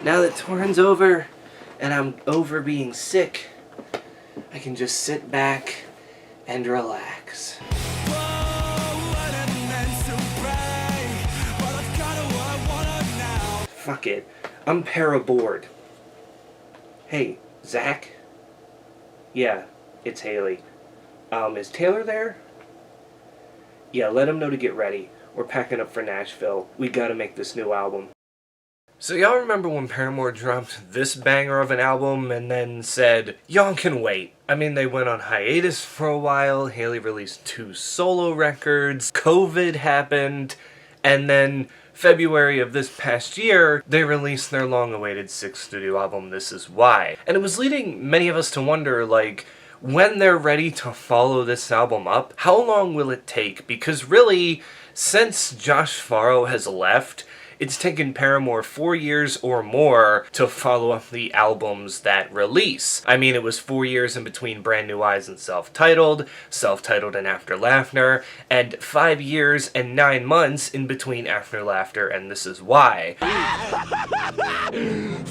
Now that touring's over and I'm over being sick, I can just sit back and relax. Fuck it. I'm para-bored. Hey, Zach? Yeah, it's Hayley. Is Taylor there? Yeah, let him know to get ready. We're packing up for Nashville. We gotta make this new album. So y'all remember when Paramore dropped this banger of an album and then said, y'all can wait. I mean, they went on hiatus for a while, Hayley released 2 solo records, COVID happened, and then February of this past year, they released their long-awaited 6th studio album, This Is Why. And it was leading many of us to wonder, like, when they're ready to follow this album up, how long will it take? Because really, since Josh Farro has left, it's taken Paramore 4 years or more to follow up the albums that release. I mean, it was 4 years in between Brand New Eyes and Self-Titled, Self-Titled and After Laughter, and 5 years and 9 months in between After Laughter and This Is Why.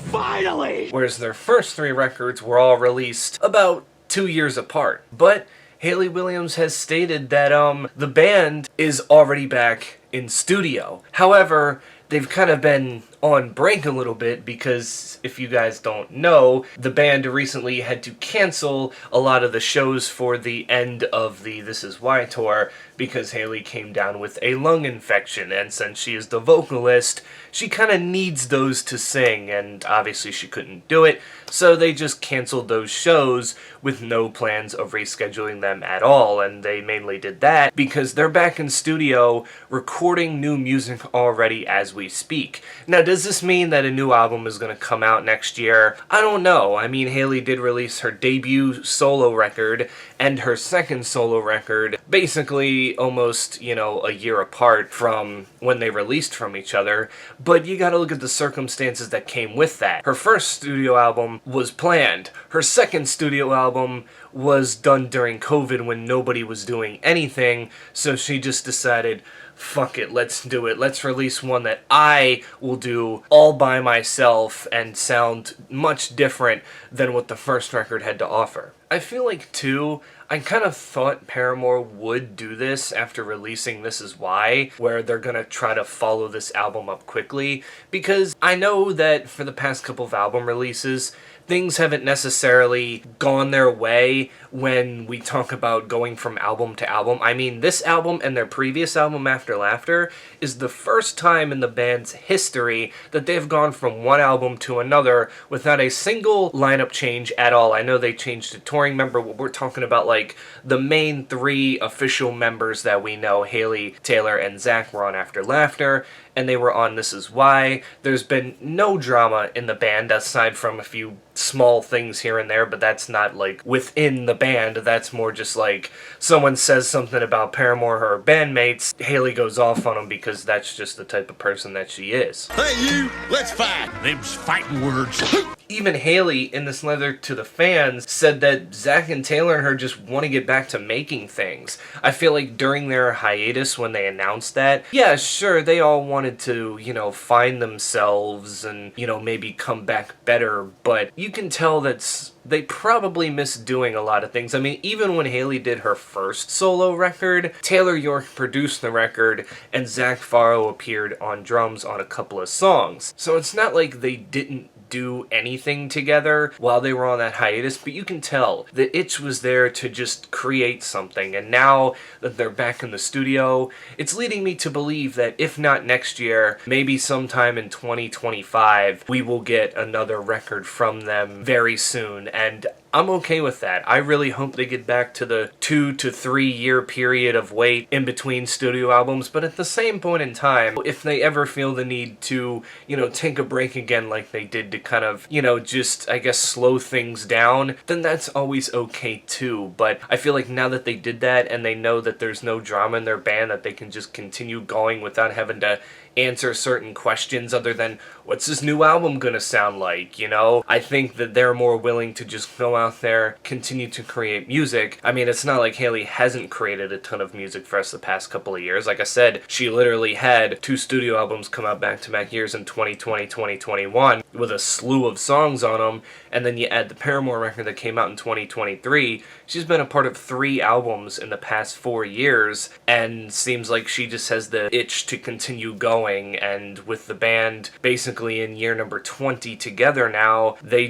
Finally! Whereas their first 3 records were all released about 2 years apart. But Hayley Williams has stated that the band is already back in studio. However, they've kind of been on break a little bit because, if you guys don't know, the band recently had to cancel a lot of the shows for the end of the This Is Why tour because Hayley came down with a lung infection, and since she is the vocalist, she kind of needs those to sing, and obviously she couldn't do it, so they just canceled those shows with no plans of rescheduling them at all, and they mainly did that because they're back in studio recording new music already as we speak. Now, does this mean that a new album is going to come out next year? I don't know. I mean, Hayley did release her debut solo record and her second solo record basically almost, a year apart from when they released from each other, but you gotta look at the circumstances that came with that. Her first studio album was planned. Her second studio album was done during COVID when nobody was doing anything, so she just decided, fuck it, let's do it. Let's release one that I will do all by myself and sound much different than what the first record had to offer. I feel like, too, I kind of thought Paramore would do this after releasing This Is Why, where they're gonna try to follow this album up quickly, because I know that for the past couple of album releases, things haven't necessarily gone their way when we talk about going from album to album. I mean, this album and their previous album, After Laughter, is the first time in the band's history that they've gone from one album to another without a single lineup change at all. I know they changed a touring member, but we're talking about, like, the main 3 official members that we know, Hayley, Taylor, and Zach, were on After Laughter, and they were on This Is Why. There's been no drama in the band aside from a few small things here and there, but that's not, like, within the band. That's more just, like, someone says something about Paramore or her bandmates, Hayley goes off on them because that's just the type of person that she is. Hey you, let's fight! Them's fighting words. Even Hayley, in this letter to the fans, said that Zach and Taylor and her just want to get back to making things. I feel like during their hiatus when they announced that, yeah, sure, they all wanted to, find themselves and, maybe come back better, but you can tell that they probably miss doing a lot of things. I mean, even when Hayley did her first solo record, Taylor York produced the record, and Zach Farro appeared on drums on a couple of songs. So it's not like they didn't do anything together while they were on that hiatus, but you can tell the itch was there to just create something, and now that they're back in the studio, it's leading me to believe that if not next year, maybe sometime in 2025, we will get another record from them very soon, and I'm okay with that. I really hope they get back to the 2 to 3 year period of wait in between studio albums, but at the same point in time, if they ever feel the need to, take a break again like they did to kind of, just, I guess, slow things down, then that's always okay too. But I feel like now that they did that and they know that there's no drama in their band, that they can just continue going without having to answer certain questions other than what's this new album gonna sound like, you know? I think that they're more willing to just go out there, continue to create music. I mean, it's not like Hayley hasn't created a ton of music for us the past couple of years. Like I said, she literally had 2 studio albums come out back-to-back years in 2020, 2021 with a slew of songs on them, and then you add the Paramore record that came out in 2023. She's been a part of 3 albums in the past 4 years, and seems like she just has the itch to continue going. And with the band basically in year number 20 together now, they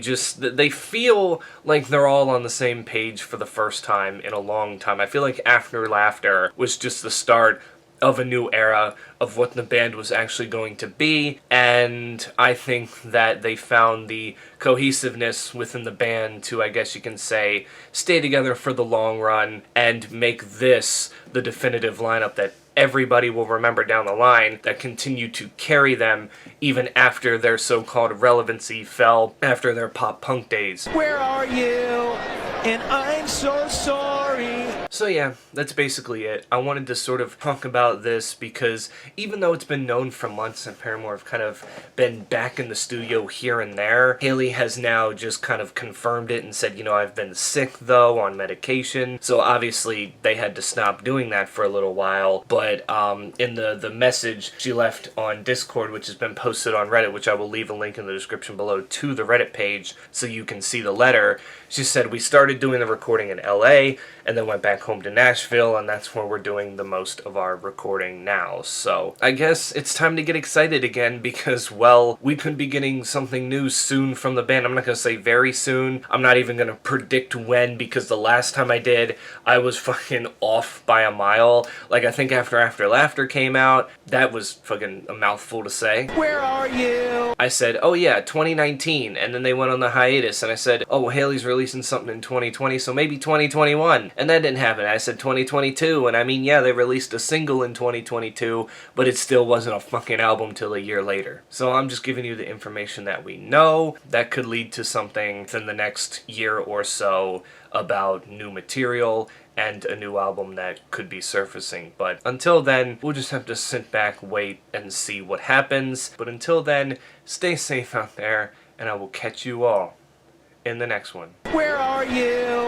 feel like they're all on the same page for the first time in a long time. I feel like After Laughter was just the start of a new era of what the band was actually going to be, and I think that they found the cohesiveness within the band to, I guess you can say, stay together for the long run and make this the definitive lineup that everybody will remember down the line, that continued to carry them even after their so-called relevancy fell after their pop-punk days. Where are you? And I'm so sorry. So yeah, that's basically it. I wanted to sort of talk about this because even though it's been known for months and Paramore have kind of been back in the studio here and there, Hayley has now just kind of confirmed it and said, you know, I've been sick though, on medication. So obviously they had to stop doing that for a little while. But in the message she left on Discord, which has been posted on Reddit, which I will leave a link in the description below to the Reddit page so you can see the letter, she said, we started doing the recording in LA and then went back home to Nashville, and that's where we're doing the most of our recording now. So I guess it's time to get excited again because, well, we could be getting something new soon from the band. I'm not going to say very soon. I'm not even going to predict when, because the last time I did, I was fucking off by a mile. Like, I think After Laughter came out. That was fucking a mouthful to say. Where are you? I said, oh yeah, 2019, and then they went on the hiatus, and I said, oh, Hayley's releasing something in 2020, so maybe 2021, and that didn't happen. I said 2022, and I mean, yeah, they released a single in 2022, but it still wasn't a fucking album till a year later. So I'm just giving you the information that we know that could lead to something within the next year or so about new material and a new album that could be surfacing. But until then, we'll just have to sit back, wait, and see what happens. But until then, stay safe out there, and I will catch you all in the next one. Where are you?